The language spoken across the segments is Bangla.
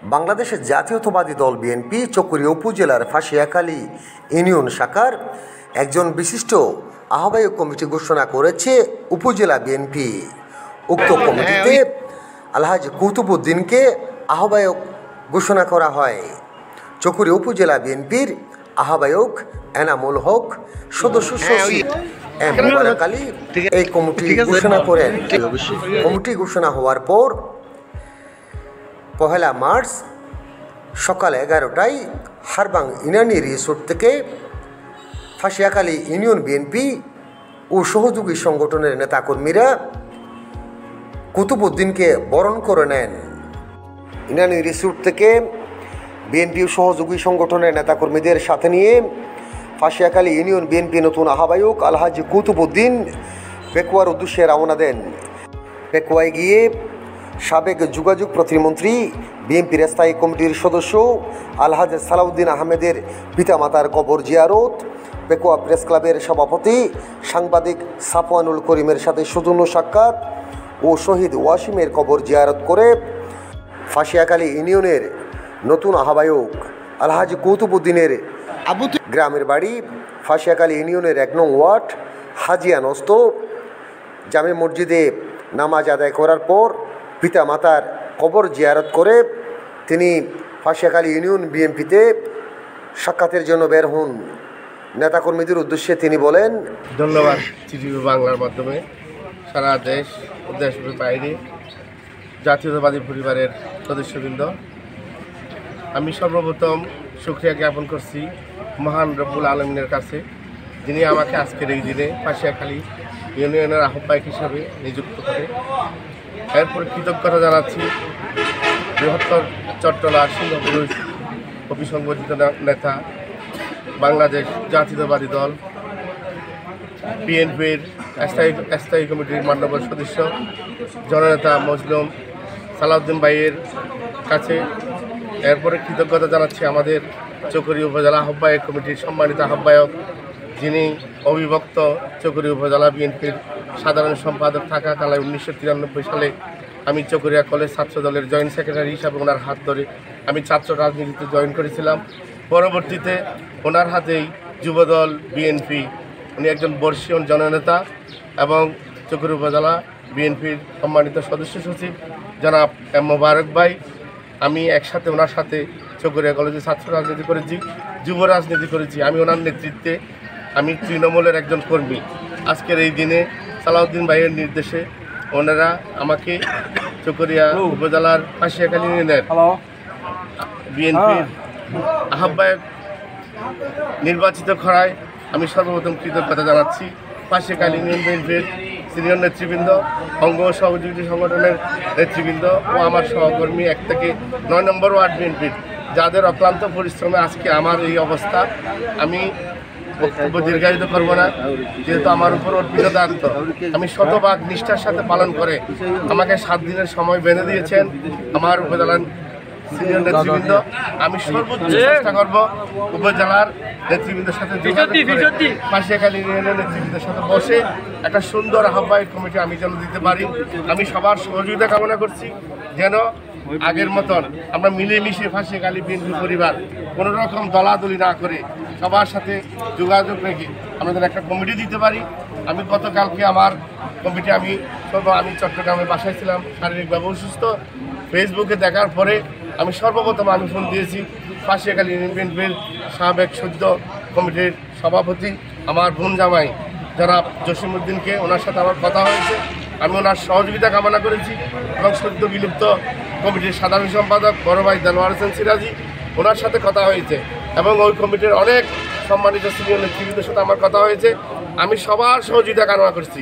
বাংলাদেশের জাতীয়তাবাদী দল বিএনপি চকরিয়া উপজেলার ফাঁসিয়াখালী ইউনিয়ন শাখার একজন বিশিষ্ট আহ্বায়ক কমিটি ঘোষণা করেছে উপজেলা বিএনপি। উক্ত কমিটিতে আলহাজি কুতুবউদ্দিনকে আহ্বায়ক ঘোষণা করা হয়। চকরিয়া উপজেলা বিএনপির আহ্বায়ক এনামুল হক, সদস্য সচিব এম মোবারক আলী এই কমিটি ঘোষণা করেন। কমিটি ঘোষণা হওয়ার পর 1 মার্চ সকাল 11টায় হারবাং ইনানি রিসোর্ট থেকে ফাঁসিয়াখালী ইউনিয়ন বিএনপি ও সহযোগী সংগঠনের নেতাকর্মীরা কুতুবউদ্দিনকে বরণ করে নেন। ইনানি রিসোর্ট থেকে বিএনপি ও সহযোগী সংগঠনের নেতাকর্মীদের সাথে নিয়ে ফাঁসিয়াখালী ইউনিয়ন বিএনপি নতুন আহ্বায়ক আলহাজি কুতুবউদ্দিন পেকুয়ার উদ্দেশ্যে রওনা দেন। পেকুয়ায় গিয়ে সাবেক যোগাযোগ প্রতিমন্ত্রী বিএনপির স্থায়ী কমিটির সদস্য আলহাজ সালাউদ্দিন আহমেদের পিতামাতার কবর জিয়ারত, পেকুয়া প্রেস ক্লাবের সভাপতি সাংবাদিক সাফওয়ানুল করিমের সাথে সৌজন্য সাক্ষাৎ ও শহীদ ওয়াসিমের কবর জিয়ারত করে ফাঁসিয়াখালী ইউনিয়নের নতুন আহ্বায়ক আলহাজি কুতুবউদ্দিনের গ্রামের বাড়ি ফাঁসিয়াখালী ইউনিয়নের 1 নং ওয়ার্ড হাজিয়া নস্ত জামে মসজিদে নামাজ আদায় করার পর পিতা মাতার কবর জিয়ারত করে তিনি ফাঁসিয়াখালী ইউনিয়ন বিএনপিতে সাক্ষাতের জন্য বের হন। নেতাকর্মীদের উদ্দেশ্যে তিনি বলেন, ধন্যবাদ টিভি বাংলার মাধ্যমে সারা দেশ ও দেশের বাইরে জাতীয়তাবাদী পরিবারের সদস্যবৃন্দ, আমি সর্বপ্রথম শুকরিয়া জ্ঞাপন করছি মহান রব্বুল আলমিনের কাছে, যিনি আমাকে আজকের এই দিনে ফাঁসিয়াখালী ইউনিয়নের আহ্বায়ক হিসাবে নিযুক্ত করে। এরপর কৃতজ্ঞতা জানাচ্ছি বৃহত্তর চট্টলার সিংহপুরুষ অভিসংগঠিত নেতা বাংলাদেশ জাতীয়তাবাদী দল বিএনপির স্থায়ী কমিটির মান্যবর সদস্য জননেতা মজলুম সালাউদ্দিন ভাইয়ের কাছে। এরপরে কৃতজ্ঞতা জানাচ্ছি আমাদের চকরিয়া উপজেলা আহ্বায়ক কমিটির সম্মানিত আহ্বায়ক, যিনি অবিভক্ত চকরিয়া উপজেলা বিএনপির সাধারণ সম্পাদক থাকাকালে 1993 সালে আমি চকরিয়া কলেজ ছাত্র দলের জয়েন্ট সেক্রেটারি হিসাবে ওনার হাত ধরে আমি ছাত্র রাজনীতিতে জয়েন করেছিলাম। পরবর্তীতে ওনার হাতেই যুবদল বিএনপি, উনি একজন বর্ষীয় জননেতা এবং চকরিয়া উপজেলা বিএনপির সম্মানিত সদস্য সচিব জনাব এম মোবারক ভাই, আমি একসাথে ওনার সাথে চকরিয়া কলেজে ছাত্র রাজনীতি করেছি, যুব রাজনীতি করেছি। আমি ওনার নেতৃত্বে, আমি তৃণমূলের একজন কর্মী। আজকের এই দিনে সালাউদ্দিন ভাইয়ের নির্দেশে ওনারা আমাকে চকরিয়া উপজেলার ফাঁসিয়াখালী ইউনিয়নের বিএনপির আহ্বায়ক নির্বাচিত করায় আমি সর্বপ্রথম কৃতজ্ঞতা জানাচ্ছি ফাঁসিয়াখালী ইউনিয়ন বিএনপির সিনিয়র নেতৃবৃন্দ, অঙ্গ সহযোগী সংগঠনের নেতৃবৃন্দ ও আমার সহকর্মী 1 থেকে 9 নম্বর ওয়ার্ড বিএনপির, যাদের অক্লান্ত পরিশ্রমে আজকে আমার এই অবস্থা। আমি বক্তব্য দীর্ঘায়িত করব না, যেহেতু আমার উপর অর্পিত দায়িত্ব আমি শতভাগ নিষ্ঠার সাথে পালন করে আমাকে 7 দিনের সময় বেঁধে দিয়েছেন আমার উপজেলার সিনিয়র নেতৃবৃন্দ। আমি সর্বোচ্চ চেষ্টা করব উপজেলার নেতৃবৃন্দের সাথে ফাঁসিয়াখালী ইউনিয়নের নেতৃবৃন্দের সাথে বসে একটা সুন্দর আহ্বায়ক কমিটি আমি যেন দিতে পারি। আমি সবার সহযোগিতা কামনা করছি, যেন আগের মতন আমরা মিলেমিশে ফাঁসিয়াখালী বিএনপি পরিবার কোনো রকম দলাদলি না করে সবার সাথে যোগাযোগ রেখে আমাদের একটা কমিটি দিতে পারি। আমি গতকালকে আমার কমিটি আমি চট্টগ্রামে বাসায় ছিলাম, শারীরিকভাবে অসুস্থ। ফেসবুকে দেখার পরে আমি সর্বপ্রথম ফোন দিয়েছি ফাঁসিয়াখালী ইউনিয়ন বিএনপির সাবেক সদ্য কমিটির সভাপতি আমার বোন জামাই জনাব জসিমউদ্দিনকে। ওনার সাথে আমার কথা হয়েছে, আমি ওনার সহযোগিতা কামনা করেছি এবং সদ্য বিলুপ্ত কমিটির সাধারণ সম্পাদক বড় ভাই দেলোয়ার হোসেন সিরাজি, ওনার সাথে কথা হয়েছে এবং ওই কমিটির অনেক সম্মানিত সিনিয়র নেতৃবৃন্দের সাথে আমার কথা হয়েছে। আমি সবার সহযোগিতা কামনা করছি।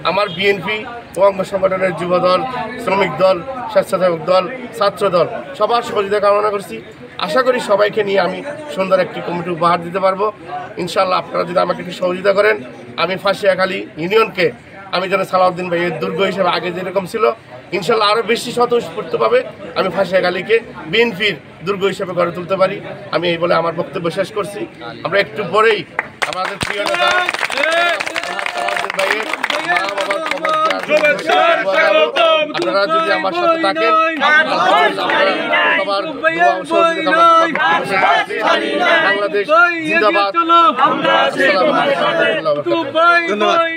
আমার বিএনপি ও অঙ্গ সংগঠনের যুবদল, শ্রমিক দল, স্বেচ্ছাসেবক দল, ছাত্র দল সবার সহযোগিতা কামনা করছি। আশা করি সবাইকে নিয়ে আমি সুন্দর একটি কমিটি উপহার দিতে পারবো ইনশাআল্লাহ। আপনারা যদি আমাকে একটু সহযোগিতা করেন, আমি ফাঁসিয়াখালী ইউনিয়নকে আমি যেন সালাউদ্দিন ভাইয়ের দুর্গ হিসেবে আগে যেরকম ছিল ইনশাআল্লাহ আরও বেশি স্বতঃস্ফূর্তভাবে আমি ফাঁসিয়াখালীকে বিএনপির দুর্গ হিসেবে গড়ে তুলতে পারি। আমি এই বলে আমার বক্তব্য শেষ করছি। আমরা একটু পরেই আমাদের প্রিয় নেতা ভাইয়ের মা বাবার আপনারা যদি আমার সাথে থাকেন সবার বাংলাদেশ জিন্দাবাদ। ধন্যবাদ।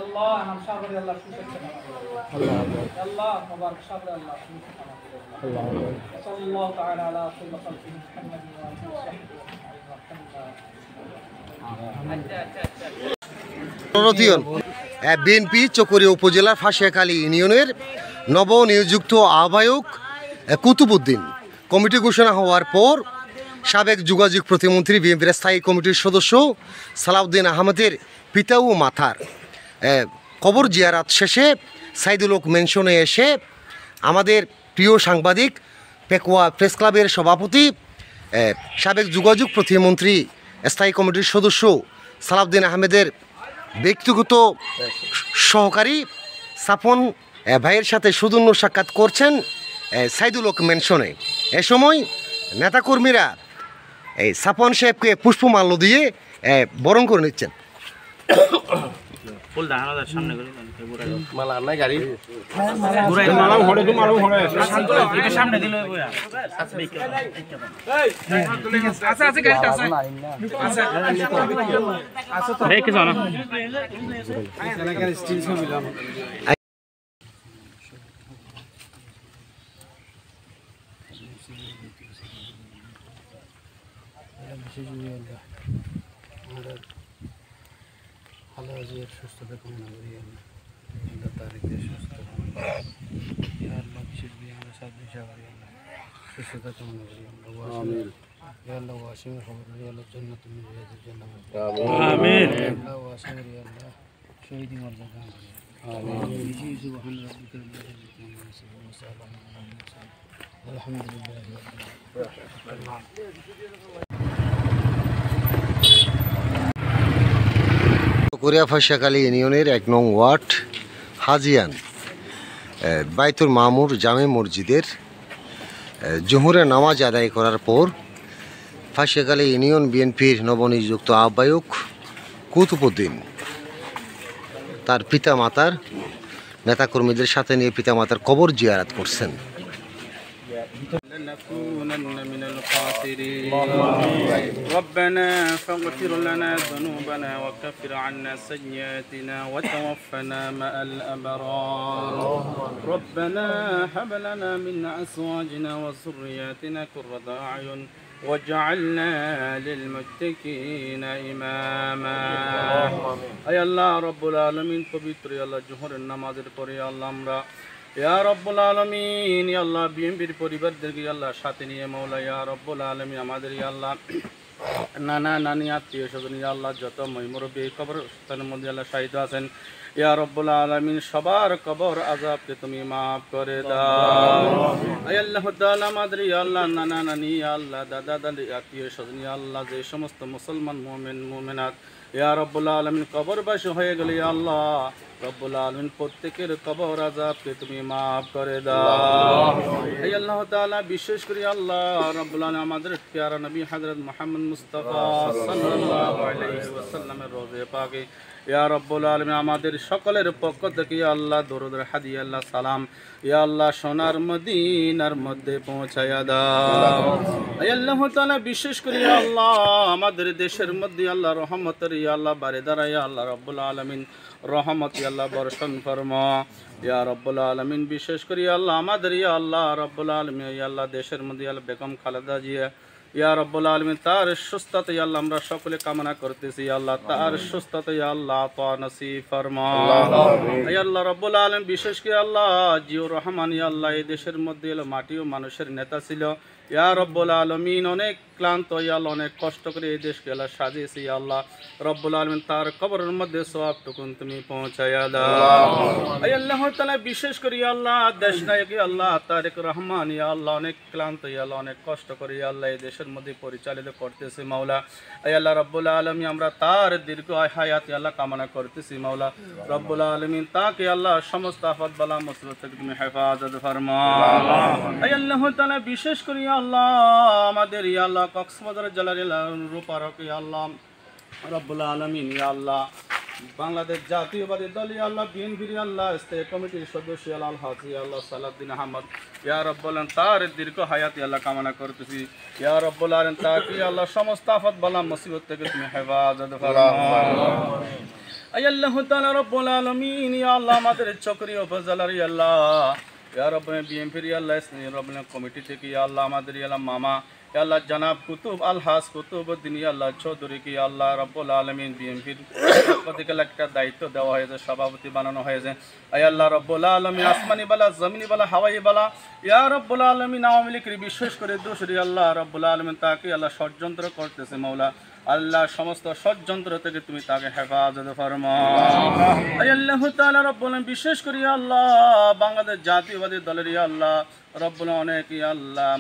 Allah anak sabar Allah susah Allah mubarak sabar Allah sallallahu ta'ala ala kulli khalqin Muhammad wa alihi BNP Chakaria উপজেলার ফাঁসিয়াখালী ইউনিয়নের নবনিযুক্ত আহ্বায়ক কুতুবউদ্দিন কমিটি ঘোষণা হওয়ার পর সাবেক যোগাযোগ প্রতিমন্ত্রী বিএনপির স্থায়ী কমিটির সদস্য সালাউদ্দিন আহমেদের পিতা ও মাতার কবর জিয়ারাত শেষে সাইদুল হক মেনশনে এসে আমাদের প্রিয় সাংবাদিক পেকুয়া প্রেস ক্লাবের সভাপতি সাবেক যোগাযোগ প্রতিমন্ত্রী স্থায়ী কমিটির সদস্য সালাউদ্দিন আহমেদের ব্যক্তিগত সহকারী সাপন ভাইয়ের সাথে সৌজন্য সাক্ষাৎ করছেন সাইদুল হক মেনশনে। এ সময় নেতাকর্মীরা এই সাপন সাহেবকে পুষ্পমাল্য দিয়ে বরণ করে নিচ্ছেন। আল্লাহ সুস্থতা কামনা করি আল্লাহ তারিখে সুস্থ আল্লাহ বিশেষ আমরা সাহায্য করি আল্লাহ সুস্থতা কামনা করি আল্লাহ ওয়াসিমের খবর আল্লাহ জন্য তুমি জন্য আমিন আল্লাহ ওয়াসিম আল্লাহ শহীদ মর্যাদা আমিন সুবহান রাব্বিকা আলহামদুলিল্লাহ। চকরিয়া ফাঁসিয়াখালী ইউনিয়নের ১ নং ওয়ার্ড হাজিয়ান বাইতুল মামুর জামে মসজিদের জোহরের নামাজ আদায় করার পর ফাঁসিয়াখালী ইউনিয়ন বিএনপির নবনিযুক্ত আহ্বায়ক কুতুবউদ্দিন তার পিতামাতার নেতাকর্মীদের সাথে নিয়ে পিতামাতার কবর জিয়ারত করছেন। لنكونن من الخاسرين ربنا فاغفر لنا ذنوبنا وكفر عنا سيئاتنا وتوفنا مع الأبرار ربنا هب لنا من أزواجنا وذرياتنا قرة أعين واجعلنا للمتقين إماما أي الله رب العالمين পবিত্র আল্লাহ জোহরের নামাজের পরে আল্লাহ আমরা ইয়া রব্বুল আলামিন ইয়া আল্লাহ বিএনপির পরিবারদেরকে আল্লাহ সাথে নিয়ে মাওলা ইয়া রব্বুল আলামিন আমাদের ইয়া আল্লাহ নানা নানি আত্মীয় স্বজন ইয়া আল্লাহ যত মুরব্বী কবরস্থানের মধ্যে আল্লাহ শাহিদ আছেন ইয়া রব্বুল আলামিন সবার কবর আযাবকে তুমি মাফ করে দাও। আয় আল্লাহ তাআলা আমাদের ইয়া আল্লাহ নানা নানি ইয়া আল্লাহ দাদা দাদি আত্মীয় স্বজন ইয়া আল্লাহ যে সমস্ত মুসলমান মুমিন মুমিনাত ইয়া রব্বুল আলামিন কবরবাসী হয়ে গেলে ইয়া আল্লাহ রব্বুল আলামিন প্রত্যেকের কবর আযাবকে তুমি মাফ করে দাও। হে আল্লাহ তাআলা বিশেষ করে আল্লাহ রব্বুল আলামিন আমাদের প্যারা নবী হযরত মুহাম্মদ মুস্তাফা সাল্লাল্লাহু আলাইহি ওয়াসাল্লামের রওজা পাকে ইয়া রব্বুল আলামিন আমাদের সকলের পক্ষ থেকে ইয়া আল্লাহ দরুদের হাদিয়া আল্লাহ সালাম ইয়া আল্লাহ সোনার মদিনার মধ্যে পৌঁছায়া দাও। হে আল্লাহ তাআলা বিশেষ করে ইয়া আল্লাহ আমাদের দেশের মধ্যে আল্লাহ রহমতের ইয়া আল্লাহ বারে দাঁড়ায় আল্লাহ রব্বুল আলামিন রহমত আল্লাহ বর্ষণ ফরমা ইয়া রব্বুল আলামিন বিশেষ করে আল্লাহ আমাদের ইয়া আল্লাহ রব্বুল আলামিন ইয়া আল্লাহ দেশের মধ্যে আল্লাহ বেগম খালেদা জিয়া ইয়া রব্বুল আলামিন তার সুস্থতা ইয়া আল্লাহ আমরা সকলে কামনা করতেছি ইয়া আল্লাহ তার সুস্থতা ইয়া আল্লাহ তা নসিব ফরমা ইয়া আল্লাহ রব্বুল আলামিন বিশেষ করে আল্লাহ জিয়াউর রহমান ইয়া আল্লাহ এই দেশের মধ্যে এলো মাটি ও মানুষের নেতা ছিল ইয়া রব্বুল আলামিন অনেক ক্লান্ত ইয়া আল্লাহ অনেক কষ্ট করে এই দেশকে আল্লাহ সাজিয়েছে ইয়া আল্লাহ রব্বুল আলামিন তার কবরের মধ্যে সওয়াবটুকুন তুমি পৌঁছায়া দাও ইয়া আল্লাহ তাআলা বিশেষ করে ইয়া আল্লাহ দেশ নায়ক ইয়া আল্লাহ তারেক রহমান ইয়া আল্লাহ অনেক ক্লান্ত ইয়া আল্লাহ অনেক কষ্ট করে ইয়া আল্লাহ এই দেশের মধ্যে পরিচালিত করতেছে মাওলা ইয়া আল্লাহ রব্বুল আলামিন আমরা তার দীর্ঘ হায়াত ইয়া আল্লাহ কামনা করতেছি মাওলা রব্বুল আলামিন তাকে আল্লাহ সমস্ত আফত বালা মুসিবত থেকে তুমি হেফাজত ফরমাও ইয়া আল্লাহ তাআলা বিশেষ করে ইয়া আল্লাহ আমাদের ইয়া আল্লাহ কক্সবাজার জেলার রূপারক ইয়া আল্লাহ রব্বুল আলামিন ইয়া আল্লাহ বাংলাদেশ জাতীয়বাদী দল ইয়া আল্লাহ বিএনপির আল্লাহ স্থায়ী কমিটির সদস্য আল হাজি আল্লাহ সালাউদ্দিন আহমদ ইয়া রব্বুল আলামিন তার দীর্ঘ হায়াত ইয়া আল্লাহ কামনা করতেছি ইয়া রব্বুল আলামিন তাকে ইয়া আল্লাহ সমস্ত আফত বালা মুসিবত থেকে তুমি হেফাজত ফরমাও ইয়া আল্লাহ তাআলা রব্বুল আলামিন ইয়া আল্লাহ আমাদের চকরি উপজেলার ইয়া আল্লাহ ইয়া রব্বুল বিএনপির আল্লাহ স্থায়ী রব্বুল কমিটি থেকে ইয়া আল্লাহ আমাদের ইয়া আল্লাহ মামা ইয়া আল্লাহ জনাব কুতুব আলহাস কুতুবউদ্দিন ইয়া আল্লাহ চৌধুরী কি আল্লাহ রব্বুল আলামিন বিএনপির প্রতিকাল একটা দায়িত্ব দেওয়া হয়েছে সভাপতি বানানো হয়েছে ইয়া আল্লাহ রব্বুল আলামিন আসমানি বালা জমিনি বালা হাওয়াই বালা ইয়া রব্বুল আলামিন আওয়ামী লীগের বিশেষ করে দোষী আল্লাহ রব্বুল আলামিন তাকে আল্লাহ ষড়যন্ত্র করতেছে মাওলা আল্লাহ সমস্ত ষড়যন্ত্র থেকে তুমি তাকে হেফাজত ফরমাও ইয়া আল্লাহ তাআলা রব্বুল আলামিন বিশেষ করে ইয়া আল্লাহ বাংলাদেশ জাতীয়বাদী দলের ইয়া আল্লাহ রব্বুল অনেক ইয়া আল্লাহ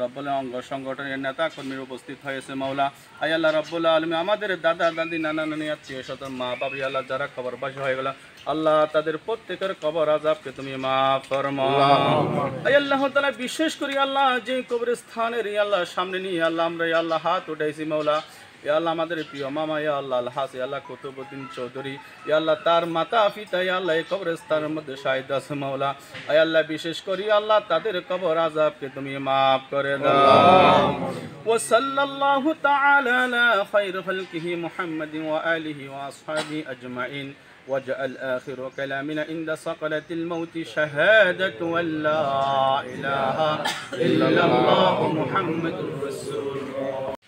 রব্বুল অঙ্গ সংগঠনের নেতা কর্মীরা উপস্থিত হয়েছে মাওলা আয় আল্লাহ রব্বুল আলামিন আমাদের দাদা দাদি নানা নানি আত্মীয় স্বজন মা বাবা আল্লাহ যারা কবরবাসী হয়ে গেল আল্লাহ তাদের প্রত্যেকের কবর আযাবকে তুমি মাফ ফরমাও আয় আল্লাহ তাআলা বিশেষ করে আল্লাহ যে কবরস্থানের আল্লাহ সামনে নিয়ে আল্লাহ আমরা আল্লাহ হাত উঠাইছি মাওলা ইয়া আল্লাহ আমাদের প্রিয় মামা ইয়া আল্লাহ আলহাস ইয়া আল্লাহ কুতুবউদ্দিন চৌধুরী ইয়া আল্লাহ তার মাতা পিতা ইয়া আল্লাহ এই কবরস্থানের মধ্যে শাহিদ আছে মাওলা ইয়া আল্লাহ বিশেষ করে আল্লাহ তাদের কবর আযাবকে তুমি maaf করে দাও ওয়া সাল্লাল্লাহু তাআলা আলা খায়র খালকিহি মুহাম্মাদিন ওয়া আলিহি ওয়া আসহাবিহি আজমাইন واجعل آخر كلامنا عند سقلة الموت شهادة أن لا إله إلا الله محمد رسول الله